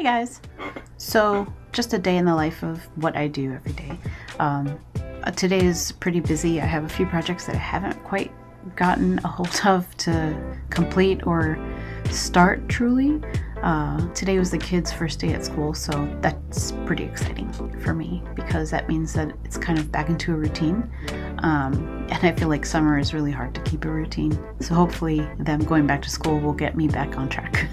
guys. So just a day in the life of what I do every day. Today is pretty busy. I have a few projects that I haven't quite gotten a hold of to complete or start truly. Today was the kids' first day at school, so that's pretty exciting for me because that means that it's kind of back into a routine. And I feel like summer is really hard to keep a routine. So hopefully them going back to school will get me back on track.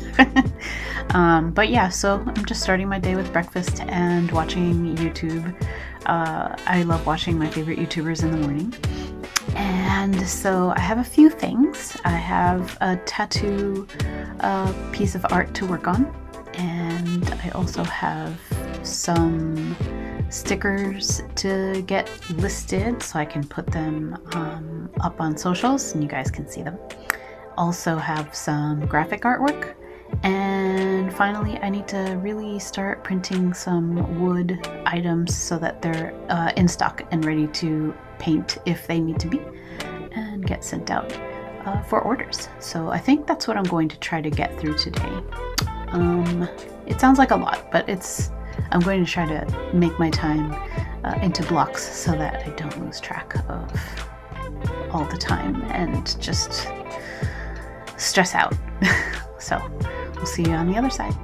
But yeah, so I'm just starting my day with breakfast and watching YouTube. I love watching my favorite YouTubers in the morning. And so I have a few things. I have a tattoo piece of art to work on, and I also have some stickers to get listed so I can put them up on socials and you guys can see them. Also have some graphic artwork, and finally I need to really start printing some wood items so that they're in stock and ready to paint if they need to be and get sent out for orders. So I think that's what I'm going to try to get through today. It sounds like a lot, but I'm going to try to make my time into blocks so that I don't lose track of all the time and just stress out. So we'll see you on the other side.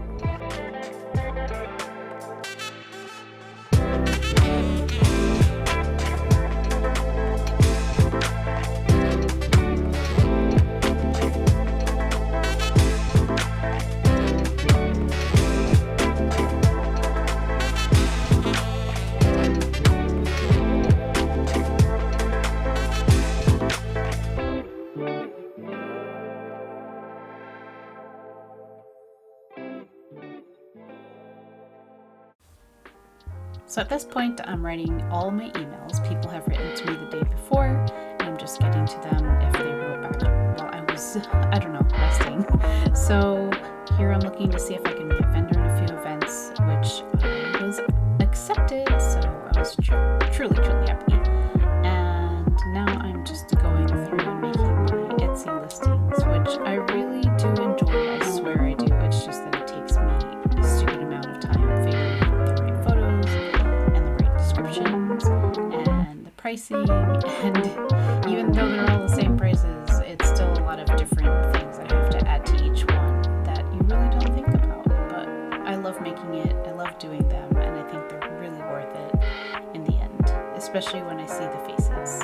So at this point, I'm writing all my emails people have written to me the day before, and I'm just getting to them if they wrote back while I was, resting. So here I'm looking to see if I can be a vendor in a few events, which I was accepted, so I was truly happy. And now I'm just going through and making my Etsy listings, which I really do enjoy. I swear I do. It's just that it takes me a stupid amount of time figuring out the right photos and the right descriptions and the pricing, and even though they're all the same prices, it's still a lot of different things I have to add to each one that you really don't think about. But I love making it, I love doing them, and I think they're really worth it in the end, especially when I see the faces.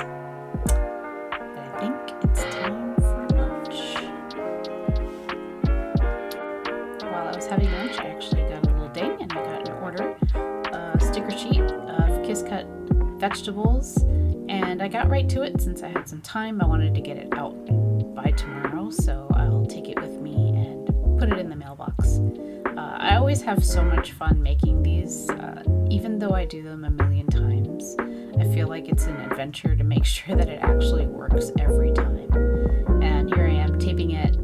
But I think it's time for lunch. While I was having lunch, I actually got a little ding and I got an order, a sticker sheet of Kiss Cut vegetables, and I got right to it since I had some time. I wanted to get it out by tomorrow, so I'll take it with me and put it in the mailbox. I always have so much fun making these, even though I do them a million times. I feel like it's an adventure to make sure that it actually works every time. And here I am taping it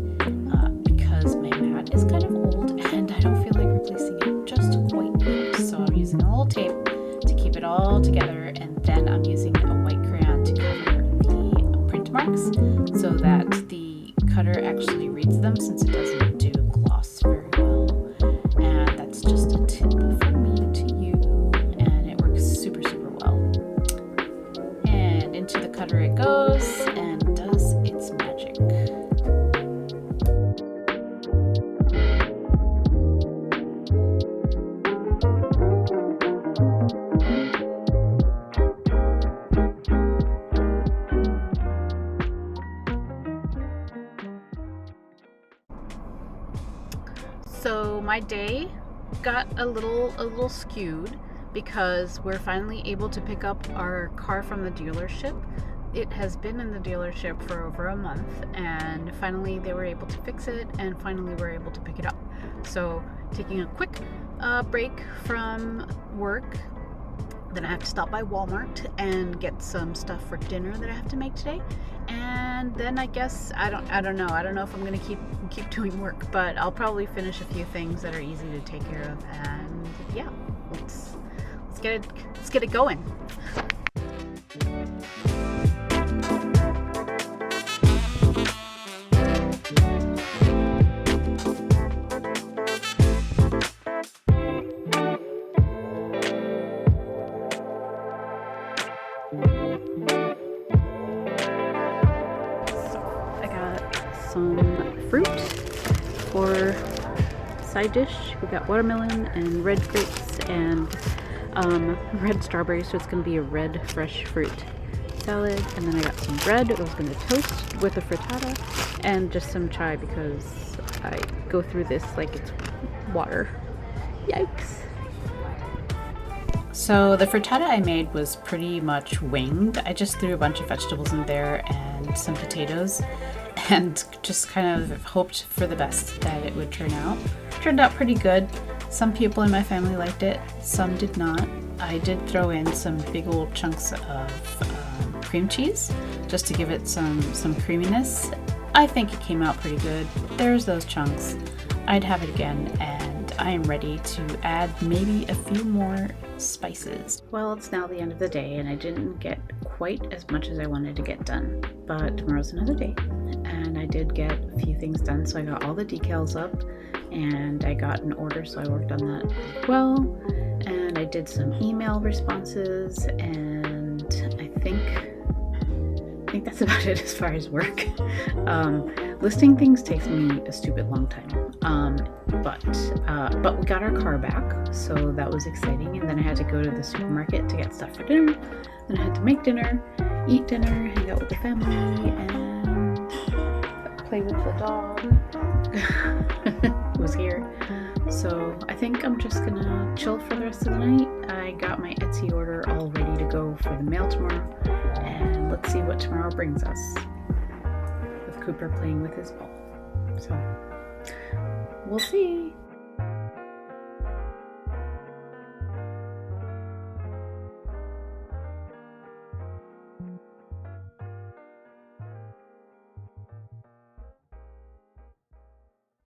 because my mat is kind of old and I don't feel like replacing it just quite yet. So I'm using a little tape to keep it all together, and then I'm using a white crayon to cover the print marks so that the cutter actually reads them, since it doesn't do gloss very well. And that's just a tip from me to you, and it works super well. And into the cutter it goes and does its magic. So my day got a little skewed because we're finally able to pick up our car from the dealership. It has been in the dealership for over a month, and finally they were able to fix it, and finally we're able to pick it up. So taking a quick break from work, then I have to stop by Walmart and get some stuff for dinner that I have to make today. And then I guess I don't know if I'm gonna keep doing work, but I'll probably finish a few things that are easy to take care of. And yeah, let's get it going. I got some fruit for side dish. We got watermelon and red grapes and red strawberries, so it's going to be a red fresh fruit salad. And then I got some bread. I was going to toast with a frittata and just some chai because I go through this like it's water. Yikes. So the frittata I made was pretty much winged. I just threw a bunch of vegetables in there and some potatoes and just kind of hoped for the best that it would turn out. It turned out pretty good. Some people in my family liked it, some did not. I did throw in some big old chunks of cream cheese just to give it some creaminess. I think it came out pretty good. There's those chunks. I'd have it again, and I am ready to add maybe a few more spices. Well, it's now the end of the day and I didn't get quite as much as I wanted to get done, but tomorrow's another day and I did get a few things done. So I got all the decals up and I got an order, so I worked on that as well, and I did some email responses, and I think that's about it as far as work. Listing things takes me a stupid long time, but we got our car back, so that was exciting. And then I had to go to the supermarket to get stuff for dinner. Then I had to make dinner, eat dinner, hang out with the family, and play with the dog who was here. So I think I'm just gonna chill for the rest of the night. I got my Etsy order all ready to go for the mail tomorrow, and let's see what tomorrow brings us, with Cooper playing with his ball. So we'll see.